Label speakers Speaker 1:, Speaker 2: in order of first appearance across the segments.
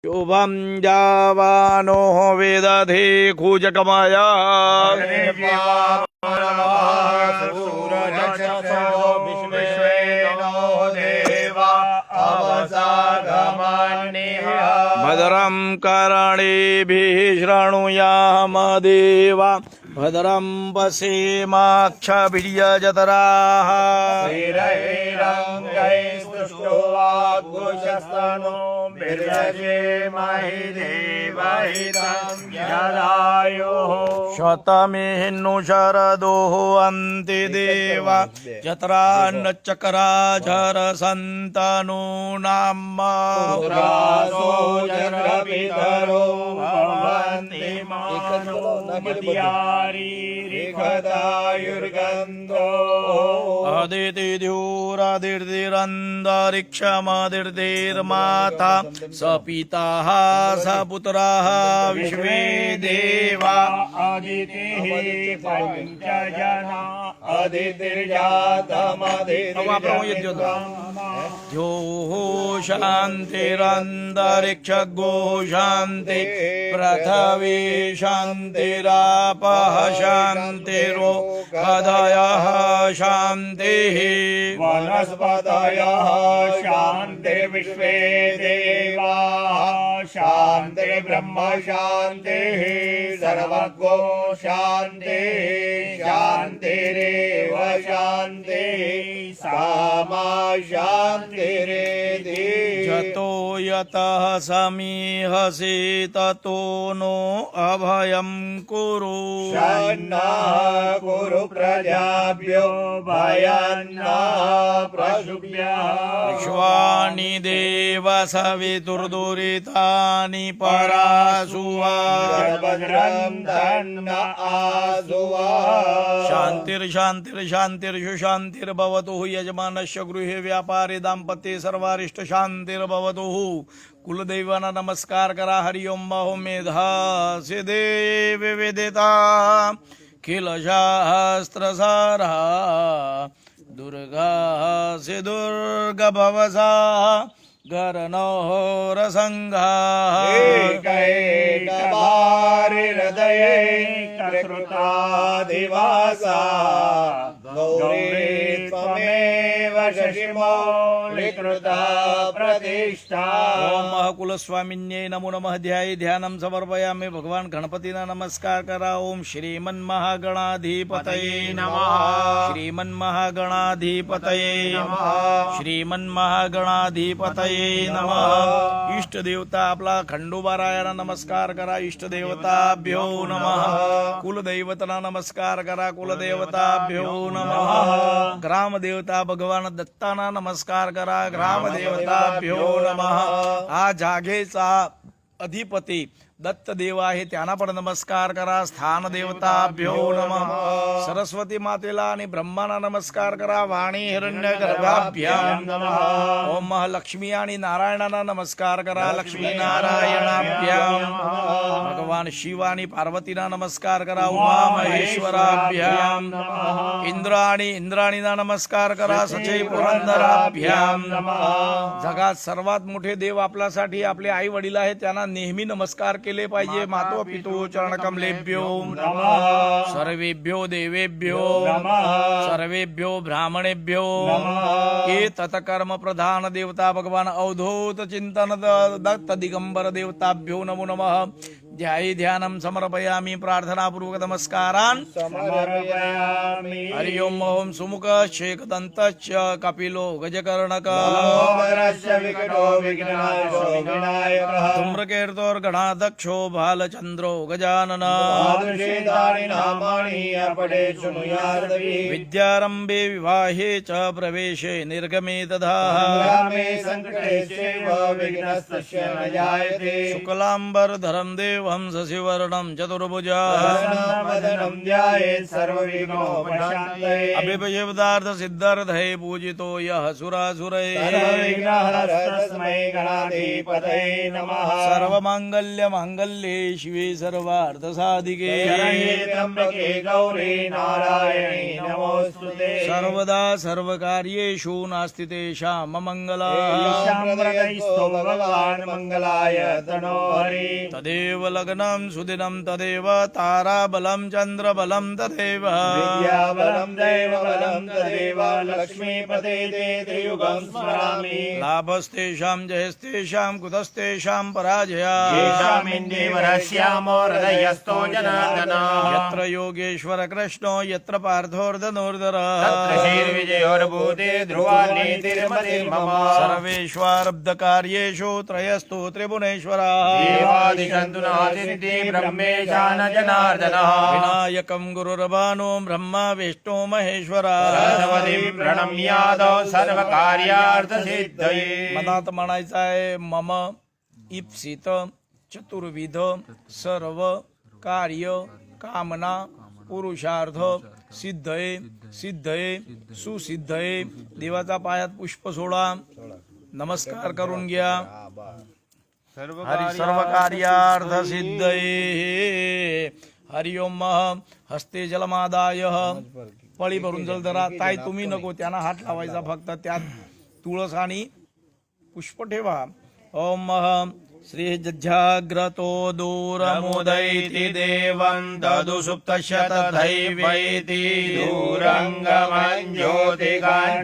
Speaker 1: शुभं जावानो वेदधे कूजकमाया भद्रं कर्णेभिः शृणुयाम देवा भद्रं पश्येमाक्षभिर्यजतराः शतमेनु शरदोः अन्ते देवा जत्रान्नचक्राचर सन्तनो नाम अदितिर्दिरन्तरिक्षमदिर्माता स पिता स पुत्राः विश्वे देवा
Speaker 2: अदितिः पञ्चजना
Speaker 1: द्योः शान्तिरन्तरिक्षगो शान्ति पृथिवी शान्तिरापः शान्तिरोषधयः शान्तिः
Speaker 2: वनस्पतयः शान्तिर्विश्वे देवाः शान्तिर्ब्रह्म शान्तिः सर्वगो शान्तिः शान्तिरेव शान्तिः सामा शान्तिरेधि
Speaker 1: यतो यतः समीहसि ततो नो अभयं कुरु
Speaker 2: शन्नः कुरु प्रजाभ्यो भयन्नः पशुभ्यः
Speaker 1: विश्वानि देव सवितुर्दुरितानि परासुवा
Speaker 2: भद्रं धन्न आसुवा
Speaker 1: शान्तिर्शान्तिर्शान्तिर्शुशान्तिर्भवतु यजमानस्य गृहे व्यापारे दाम्पत्ये सर्वारिष्ट शान्तिर्भवतु कुलदैवांना नमस्कार करा. हरि ओम महो मेधा सिद्धे विविदिता किल शास्त्रसारा दुर्गा से दुर्गा भवसा गरनोरसंघा
Speaker 2: हृदये दिवासा गौरी त्वमेव शशिमौलिकृता प्रतिष्ठा.
Speaker 1: ओम महाकुलस्वामिन्यै नमो नमः. ध्याये ध्यानं समर्पयामि. भगवान गणपतींना नमस्कार करा. ओम श्रीमन्महागणाधिपतये नमः. श्रीमन्महागणाधिपतये नमः. श्रीमन्महागणाधिपतये नमः. इष्ट देवता आपला खंडोबारायांना नमस्कार करा. इष्ट देवताभ्यो नमः. कुलदैवतांना नमस्कार करा. कुलदेवताभ्यो नमः. ग्रामदेवता भगवान दत्तांना नमस्कार करा. ग्रामदेवताभ्यो नमः. हा जागेचा अधिपती दत्त देव आहे त्यांना पण नमस्कार करा. स्थान देवताभ्यो नमः. सरस्वती मातेला आणि ब्रह्मांना नमस्कार करा. वाणी हिरण्यगर्भाभ्याम नमः. ओम लक्ष्मी आणि नारायणांना नमस्कार करा. लक्ष्मी नारायणाभ्याम. भगवान शिव आणि पार्वतींना नमस्कार करा. उमा महेश्वराभ्याम. इंद्र आणि इंद्राणींना नमस्कार करा. सचै पुरंदराभ्याम. जगात सर्वात मोठे देव आपल्यासाठी आपले आई वडील आहेत त्यांना नेहमी नमस्कार केले पाहिजे. मातो पितो चरण कमलेभ्यो सर्वेभ्यो देवेभ्यो सर्वेभ्यो ब्राह्मणेभ्यो ये तत्कर्म प्रधान देवता भगवान अवधूत चिंतन दत्त दिगंबर देवताभ्यो नमो नमः. ध्याये ध्यानं समर्पयामि. प्रार्थनापूर्वक नमस्कारान्
Speaker 2: समर्पयामि.
Speaker 1: हरि ओम ओम सुमुख शेखदन्तश्च कपिलो गजकर्णक
Speaker 2: विकटो विघ्नाशो विनायकः
Speaker 1: धूम्रकेतुर्गणाध्यक्षो भालचन्द्रो गजानन
Speaker 2: तादृशेतानि नामानि अर्पणे शृणुयार्दभिः
Speaker 1: विद्यारम्भे विवाहे च प्रवेशे निर्गमे तथा
Speaker 2: संग्रामे संकटे चैव विघ्नस्तस्य न जायते.
Speaker 1: शुक्लाम्बरधरं देवं देवं शशिवर्णं चतुर्भुजा
Speaker 2: वदनं ध्यायेत् सर्वविघ्नोपशान्तये
Speaker 1: अभिपदार्थ सिद्धार्थे पूजितो यः सुरासुरैः
Speaker 2: सर्वविघ्नहरस्तस्मै गणाधिपतये नमः
Speaker 1: सर्वमांगल्य मांगल्ये शिवे सर्वार्थसाधिके
Speaker 2: शरण्ये त्र्यम्बके गौरी नारायणी नमोऽस्तुते
Speaker 1: सर्वदा सर्वकार्येषु नास्ति तेषां मंगला
Speaker 2: ईशानप्रदयस्थो भगवान् मङ्गलाय तनोहरि
Speaker 1: तदेव लग्नं सुदिनं तदेव ताराबलं चन्द्रबलं तदेव
Speaker 2: विद्याबलं दैवबलं तदेव लक्ष्मीपते ते त्रियुगं स्मरामि
Speaker 1: लाभस्तेषां जयस्तेषां कुतस्तेषां पराजया
Speaker 2: येषामिन्दीवरस्यामो हृदयस्थो जनार्दनः
Speaker 1: यत्र योगेश्वर कृष्णो यत्र पार्थोर्धनुर्धर
Speaker 2: श्रीर्विजयोर्भूते ध्रुवा नीतिर्मतिर्मम
Speaker 1: सर्वेष्वारब्धकार्येषु त्रयस्तु त्रिभुवनेश्वरा
Speaker 2: देवादिशन्तु नासिन्ति ब्रह्मेशान जनार्दनः
Speaker 1: विनायकं गुरुर्भानो ब्रह्मा विष्णु महेश्वरा
Speaker 2: सरस्वतीं प्रणम्यादौ सर्वकार्यार्थसिद्धये
Speaker 1: मनात म्हणायचं आहे मम इप्सित चतुर्विध सर्व कार्य कामना पुरुषार्थ सिद्धये सिद्धये सुसिद्धये देवाचा पायात पुष्प सोडा नमस्कार करून घ्या हरी सर्व कार्यार्थ सिद्धये हरि ओम हस्ते जलमादाय पळी भरून जल धरा ताई तुम्ही नको त्यांना हात लावायचा फक्त त्यात तुळस आणि पुष्प ठेवा ओम श्री जज्जाग्रतो दूरमुदैति देवं ददु सुप्तस्य तथैवैति
Speaker 2: दूरङ्गमं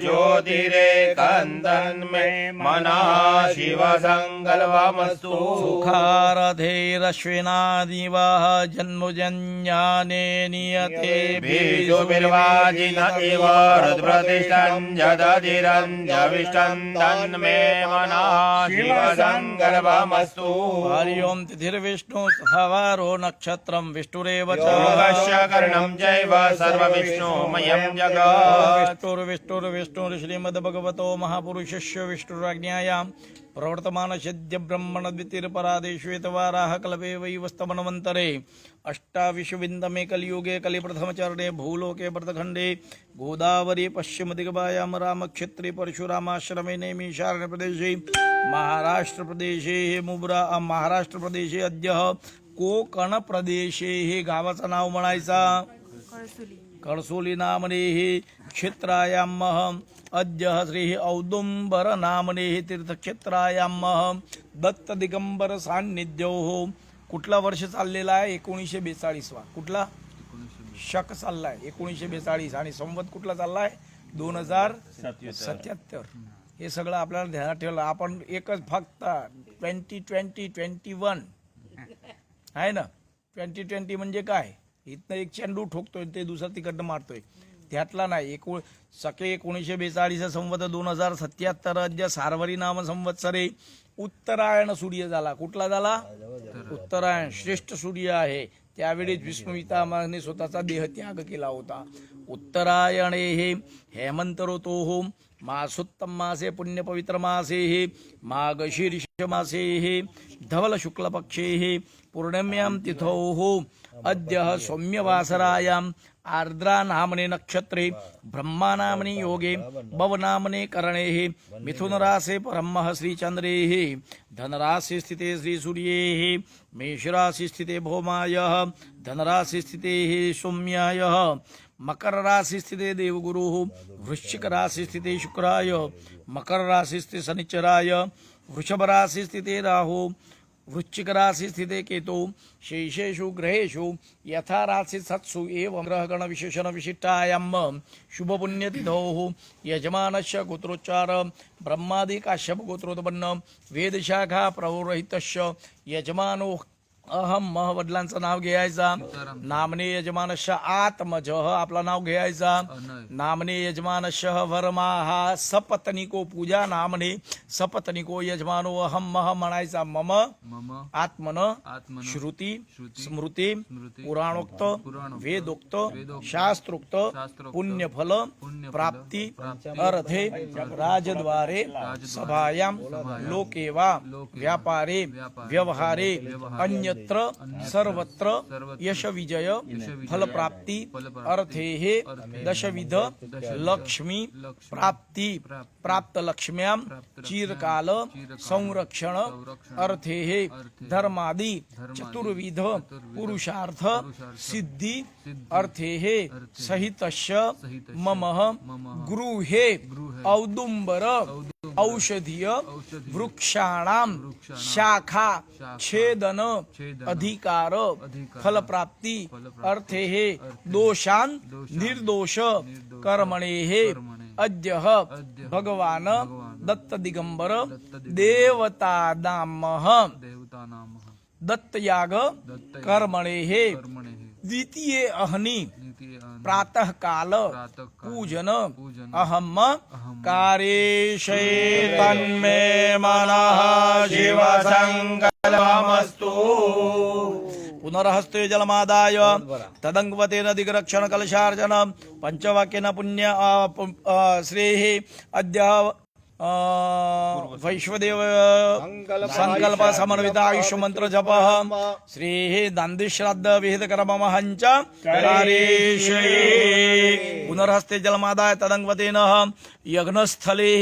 Speaker 2: ज्योतिरेकन्दन्मे मनः शिवसङ्कल्पमस्तु
Speaker 1: सुखारधेरश्विनादिवः जन्मजन्याने नियते
Speaker 2: बीजोर्वाजिन इव हृद्प्रतिष्ठं जदधिरं जविष्टं तन्मे मनः शिवसङ्कल्पमस्तु
Speaker 1: हरि ओम तिथिर्विष्णु सवारो नक्षत्रं विष्णुरेव च
Speaker 2: योगस्य कर्णं चैव सर्वविष्णुमयं जगत्
Speaker 1: विष्णुर्विष्णुर्विष्णुर् श्रीमद्भगवतो महापुरुषस्य विष्णुराज्ञायां प्रवर्तमानसद्य ब्रह्मण द्वितीयपरादेश्वेतवाराः कल्पे वैवस्तमन्वन्तरे अष्टाविंशविन्दमे कलियुगे कलिप्रथमचरणे भूलोके भरतखण्डे गोदावरी पश्चिमदिग्भायां रामक्षेत्रे परशुरामाश्रमे नैमिषारण्यप्रदेशे महाराष्ट्रप्रदेशे महाराष्ट्रप्रदेशे अद्य कोकणप्रदेशे हे गावाचं नाव म्हणायचा कळसोली नामने क्षेत्रायाम अद्य श्री औदुंबर नामने तीर्थक्षेत्रायाम दत्त दिगंबर सान्निध्यो कुठला वर्ष चाललेला आहे 1942 कुठला शक चाललाय 1942 आणि संवत कुठला चाललाय 2077 हे सगळं आपल्याला ध्यानात ठेवलं आपण एकच फक्त 2020-21 आहे ना 2020 म्हणजे काय इथनं एक चेंडू ठोकतोय ते दुसरा तिकडनं मारतोय त्यातला नाही सके 1942 संवत 2077 अद्य सार्वरी नाम संवत्सरे उत्तरायण सूर्य झाला कुठला झाला उत्तरायण श्रेष्ठ सूर्य आहे त्यावेळी विष्णू पितामहाने स्वतःचा देहत्याग केला होता उत्तरायणे हे हेमंत ऋतोः मासोत्तम मासे पुण्यपवित्र मासे माघशीर्ष मासे धवल शुक्ल पक्षे पूर्णिम्यां तिथौः अद्य सौम्यवासरायां आर्द्रा नामने नक्षत्रे ब्रह्मा नामने योगे भव नामने करणे मिथुन राशे परमः श्रीचंद्रे धनराशि स्थिते श्रीसूर्ये मेष राशि स्थिते भौमाय धनराशि स्थिते सौम्याय मकर राशि स्थिते देवगुरुः वृश्चिक राशि स्थिते शुक्राय मकर राशि स्थिते शनिचराय वृषभ राशि स्थिते राहु वृश्चिक राशि स्थिते केतु शेषेषु ग्रहेषु यथा राशि सत्सु एवं ग्रहगण विशेषण विशिष्टायां शुभ पुण्यतिथौः यजमानस्य गोत्रोच्चार ब्रह्मादि काश्यप गोत्रोत्पन्न वेदशाखा प्रवरहितस्य यजमानो अहम मह वडिलांचं नाव घ्यायचा नामने यजमानस्य आत्मज आपला नाव घ्यायचा नामने यजमानस्य वर्मा हा सपत्निको पूजा नामने सपत्निको यजमानो अहम मह म्हणायचा मम आत्मन श्रुती स्मृती पुराणोक्त वेदोक्त शास्त्रोक्त पुण्यफल प्राप्ती अर्थे राजद्वारे सभायां लोके वा व्यापारे व्यवहारे अन्यथा अन्यत्र सर्वत्र यश विजय फल प्राप्ति अर्थेः दशविध लक्ष्मी प्राप्ति प्राप्त लक्ष्म्यां चिरकाल संरक्षण अर्थेः धर्मादि चतुर्विध पुरुषार्थ सिद्धि अर्थेः सहितस्य मम गृहे औदुंबर औषधीय वृक्षाणां शाखा छेदन अधिकार फल प्राप्ति अर्थेः दोषान् निर्दोष कर्मणेः अद्यः भगवान् दत्त दिगंबर देवतानामः दत्तयाग कर्मणेः द्वितीय अहनि प्रातः काल पूजन अहम कार्येशे तन्मे मनः शिव संकल्पमस्तु। पुनरहस्ते जलमादाय तदंगवतेन दिग्रक्षण कलशार्जन पंचवाक्येन पुण्य श्रेः अद्य वैश्वदेव संकल्प समन्वित आयुष्य मंत्र जप श्रेः दान्दी श्राद्ध विहित कर्ममहंच कार्येशे। पुनर्हस्ते जलमादाय तदंगवतेन यज्ञस्थले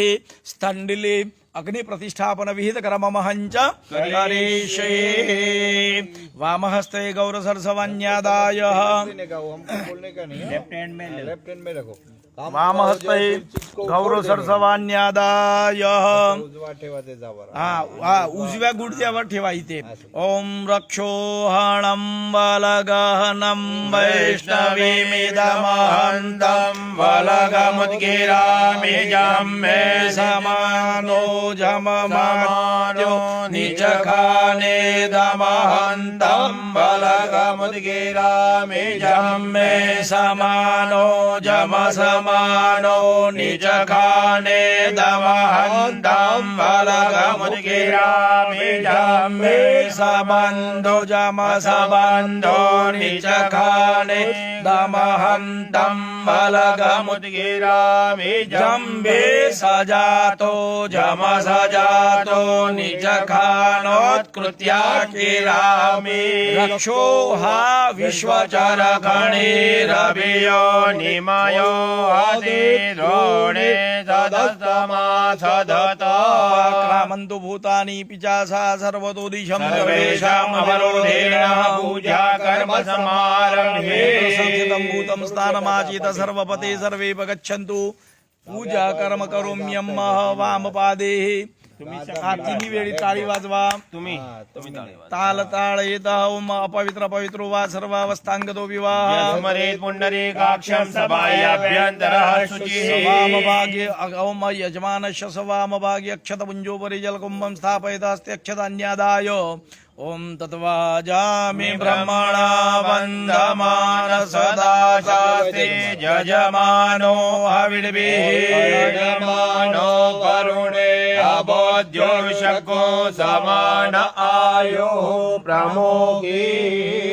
Speaker 1: स्तंडिले अग्नि प्रतिष्ठापन विहित कर्ममहंच कार्येशे। वामहस्ते गौर सरसवन्यादाय वामहस्ते गौर सरसवान्यादाय उजव्या गुडघ्यावर ठेवायचे। ओम रक्षोहणं बलगहनं वैष्णवीमिदमहन्तं बलगमुद्गिरामि जम्मे समानो जममानो निजखानेदमहन्तं बलगमुद्गिरामि जम्मे समानो जमसमानो निजखाने दमहन्तं बलगमुद्गिरामि जम्मे सबन्धो जमसबन्धो निजखाने दमहन्तं बलगमुद्गिरामि जम्बे सजातो जमसजातो निजखानोत्कृत्या किरामि रक्षोहा विश्वचर गणेरभियो निमयो आदिरोणे सदस्तमासदतक्रामन्तु भूतानि पिचासा सर्वतो दिशं सर्वेषामवरोधेन पूजा कर्म समारम्भे संस्थितं भूतं स्थानमाचित सर्वपते सर्वे गच्छन्तु पूजा कर्म करोम्यं वामपादेः। तिन्ही वेळी टाळी वाजवा। तुम्ही ताल ताळ येत ओम अपवित्र पवित्रो वा सर्वावस्थांगतो विवाह
Speaker 2: स्मरेत् पुंडरीकाक्षं सभायाभ्यन्तरः शुचिः
Speaker 1: वामभागे ओम यजमानस्य वामभागे अक्षतपुञ्जोपरि जलकुम्भं स्थापयितास्ति अक्षतान्यादाय ओम तत्वाजामि ब्रह्मणा वन्दमान सदा शास्ते यजमानो हविर्भिः यजमानो करुणे अबोध्यो शको समान आयो प्रमोगी।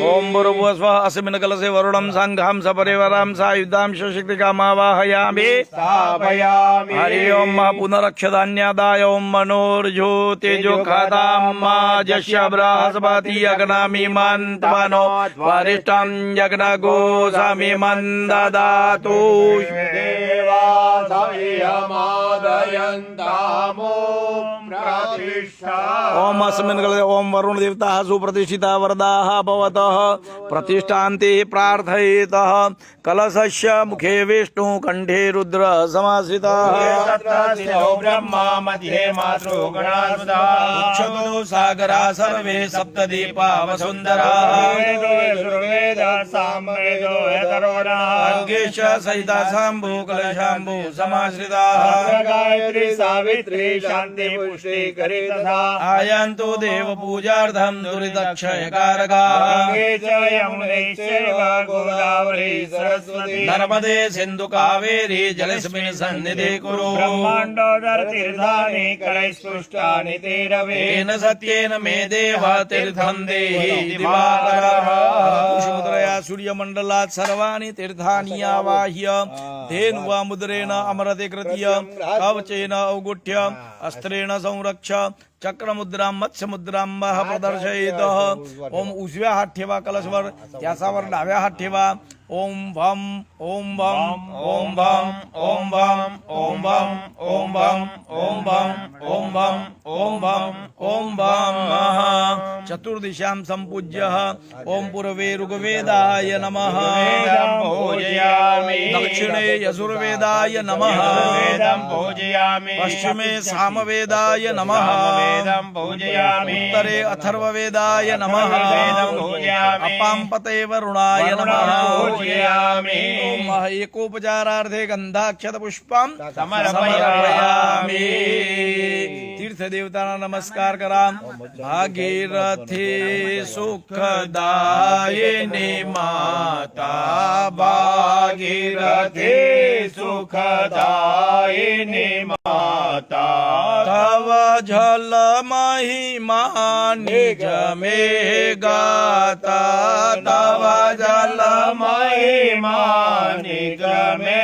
Speaker 1: ओम भूर्भुवस्वः अस्मिन् कलशे वरुणं संघां सपरिवारां सायुधां शक्तिकामावाहयामि स्थापयामि। हरि ओम पुनरक्षदान्यादाय ओम मनोर्ज्योतिर्जोखादां माजस्य बृहस्पति यज्ञमिमन्त्वनो वरिष्ठं यज्ञगोसामिमं ददातु।
Speaker 2: देवा सविहमादयन्तामो प्रतिष्ठा।
Speaker 1: ओम अस्मिन् काले ओम वरुण देवताः सुप्रतिष्ठिता वरदाः भवतः प्रतिष्ठान्ते प्रार्थयेतः। कलशस्य मुखे विष्णु कंठे रुद्र समाश्रितः
Speaker 2: ब्रह्मा मध्ये मातृगणासुधा
Speaker 1: सागरा सर्वे सप्तदीपा वसुन्धरा सहिता शंभु कलशाम्भु समाश्रिताः
Speaker 2: गायत्री सावित्री शांति पुष्टि करितथा
Speaker 1: आयन्तु देव पूजार्थं दुरितक्षयकारकाः नर्मदे सिन्धु कावेरी जलस्मिन् सन्निधे कुरु
Speaker 2: ब्रह्माण्डोदर तीर्थानि करैस्पृष्टानि ते रवेन
Speaker 1: सत्येन मे देव तीर्थं देहि दिवाकरः। पुष्पमुद्रया सूर्यमण्डलात् सर्वाणि तीर्थानि आवाह्य धेनुवा मुद्रेण अमरते कृत्य कवचेन औगुठ्य अस्त्रेण संरक्ष चक्रमुद्रां मत्स्यमुद्रां प्रदर्शयित ओम उजव्या हात ठेवा कलशवर त्याच्यावर डाव्या हात ठेवा ओम भम ओम भम ओम भम ओम भम ओम भम ओम भम ओम भम ओम भम ओम भम ओम भम चतुर्दिशां संपूज्य ओम पूर्वे ऋग्वेदाय नमः
Speaker 2: वेदं पूजयामि
Speaker 1: दक्षिणे यजुर्वेदाय नमः
Speaker 2: वेदं पूजयामि
Speaker 1: पश्चिमे सामवेदाय नमः
Speaker 2: वेदं पूजयामि
Speaker 1: उत्तरे अथर्ववेदाय नमः
Speaker 2: वेदं पूजयामि
Speaker 1: अपाम्पते वरुणाय नमः
Speaker 2: पूजयामि
Speaker 1: ओम एकोपचारार्थे गंधाक्षत पुष्पम
Speaker 2: समर्पयामि
Speaker 1: तीर्थदेवतांना नमस्कार करा भागीरथी सुखदायिनी माता भागीरथी
Speaker 2: सुखदायिनी माता
Speaker 1: तव जल महिमा निज में गाता तव जल
Speaker 2: महिमा निगमे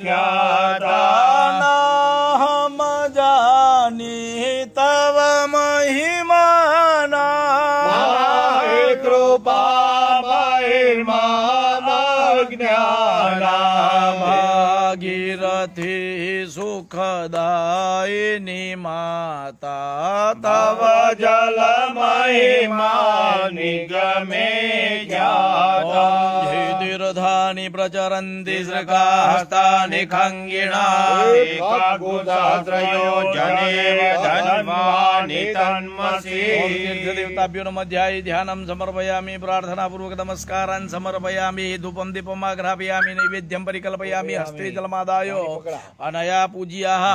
Speaker 2: ख्याता
Speaker 1: ना हम जानी तव महिमा ना
Speaker 2: कृपा महिमा ज्ञाना
Speaker 1: भागीरथी सुखदायिनी माता तव
Speaker 2: जल महिमा निगमे ख्याता
Speaker 1: तीर्थानि प्रचरन्ति श्रकास्तानि खङ्गिणा
Speaker 2: एकागुदात्रयो जनेव धन्वानि तन्मसि
Speaker 1: तीर्थदेवताभ्यो नमः ध्याये ध्यानं समर्पयामि प्रार्थनापूर्वक नमस्कारान् समर्पयामि धूपं दीपमाग्रापयामि नैवेद्यं परिकल्पयामि हस्ते जलमादाय अनया पूज्याः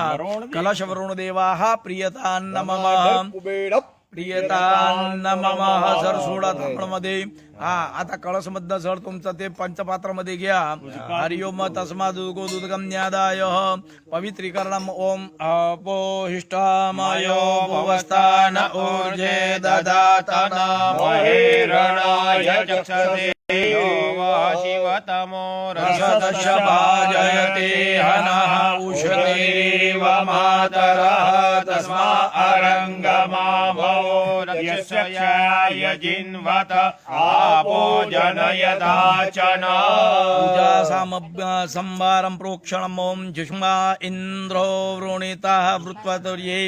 Speaker 1: कलशवरुणदेवाः प्रियतान् नमः प्रियतान् नमः सर सोडा थापणमध्ये हा आता कळस मधनं सर तुमचं ते पंचपात्रामध्ये घ्या हरिओम तस्मा दुर्गो दुर्गम न्यादाय पवित्रीकरणम ओम अपोहिष्ठामयो भुवस्थान ऊर्जे ददातन
Speaker 2: महेरणाय चक्षसे यो वा शिवतमो
Speaker 1: रसदशभाजयते हनः उषतीव मातरः
Speaker 2: तस्मा अरङ्गमा भवो यस्याय जिन्वत आपो जनयदाचन
Speaker 1: संवारं प्रोक्षणम् ॐ जुष्मा इन्द्रो वृणीतः वृत्वतुर्ये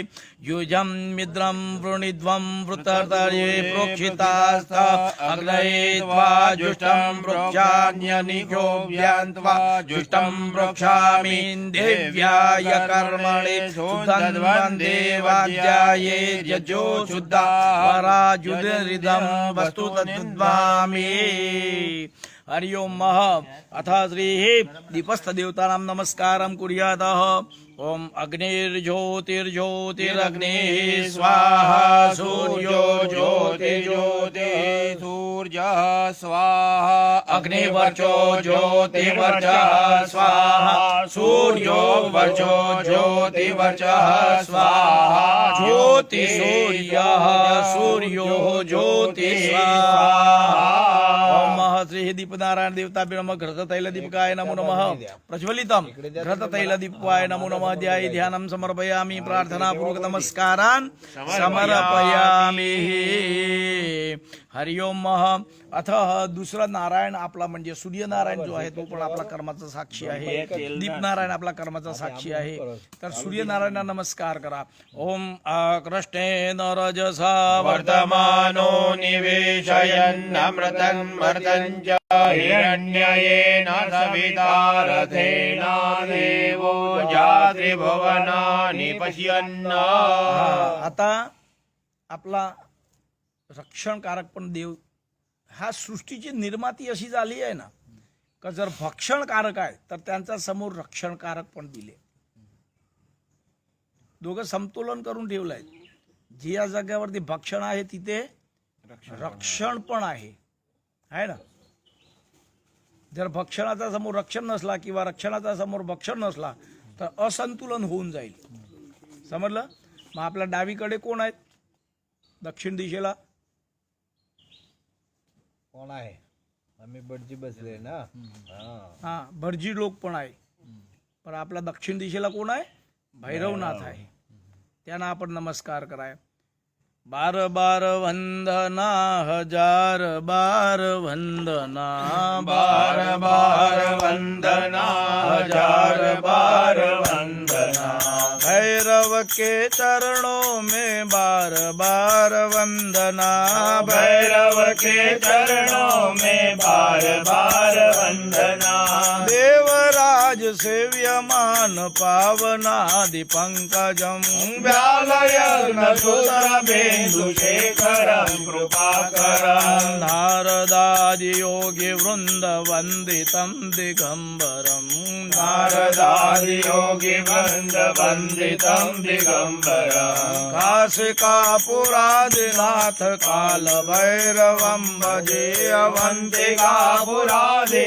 Speaker 1: युजं मिद्रं वृणीध्वं वृत्तर्तर्ये प्रोक्षितास्त अग्नये त्वा जुष्टं प्रोक्षान्यनिको व्यान्त्वा जुष्टं प्रोक्षामि देव्याय कर्मणे शुद्धद्वन्दे वाद्याये यजो शुद्धा वराजुदरिदं वस्तु तद्वामि हरि ओम मह अथ श्री दीपस्थ देवतानां नमस्कारं कुर्यातः ओम अग्निर्ज्योतिर्ज्योतिरग्निः स्वाहा सूर्यो ज्योतिर्ज्योतिः सूर्यः स्वाहा अग्निवर्चो ज्योतिवर्चः स्वाहा सूर्यो वर्चो ज्योतिवर्चः स्वाहा ज्योतिसूर्यः सूर्यो ज्योति स्वाहा ओम श्री दीपनारायण देवताभ्यो नमः घृततैल दीपकाय नमो नमः प्रज्वलितं घृततैल दीपकाय नमो नमः ध्याये ध्यानं समर्पयामि प्रार्थनापूर्वक नमस्कारान् समर्पयामि हरि ओम मह अथ दुसरा नारायण आपला म्हणजे सूर्यनारायण जो आहे तो पण आपला कर्माचा साक्षी आहे दीपनारायण आपला कर्माचा साक्षी आहे तर सूर्यनारायणला नमस्कार करा ओम कृष्णेन रजसा
Speaker 2: वर्तमानो निवेशयन्नमृतन्मर्तं च हिरण्ययेन सविता रथेन देवो जात्रिभुवनानि पश्यन्न
Speaker 1: आता आपला रक्षणकारक पण देव हा सृष्टीची निर्माती अशी झाली आहे ना का जर भक्षणकारक आहे तर त्यांचा समोर रक्षणकारक पण दिले दोघं समतोलन करून ठेवलंय जी या जागेवरती भक्षण आहे तिथे रक्षण पण आहे ना जर भक्षणाचा समोर रक्षण नसला किंवा रक्षणाचा समोर भक्षण नसला तर असंतुलन होऊन जाईल समजलं मग आपल्या डावीकडे कोण आहेत दक्षिण दिशेला
Speaker 3: कोण आहे आम्ही भटजी बसले ना
Speaker 1: हा भटजी लोक पण आहे पण आपल्या दक्षिण दिशेला कोण आहे भैरवनाथ आहे त्यांना आपण नमस्कार कराय बार बार वंदना हजार बार वंदना
Speaker 2: बार बार वंदना हजार बार वंदना
Speaker 1: भैरव के चरणों में बार बार वंदना
Speaker 2: भैरव के चरणों में बार बार वंदना
Speaker 1: देवराज सेव्यमान पावनादि पंकजम
Speaker 2: व्यालयग्न सूत्रबिन्दुशेखरं कृपाकरं
Speaker 1: नारदादि योगी वृंद वंदितं दिगंबरम
Speaker 2: नारदादि योगी वृंद वंदितं दिगंबरं
Speaker 1: काशिकापुरादिनाथ काल भैरवं भजे
Speaker 2: अवंतिकापुरादि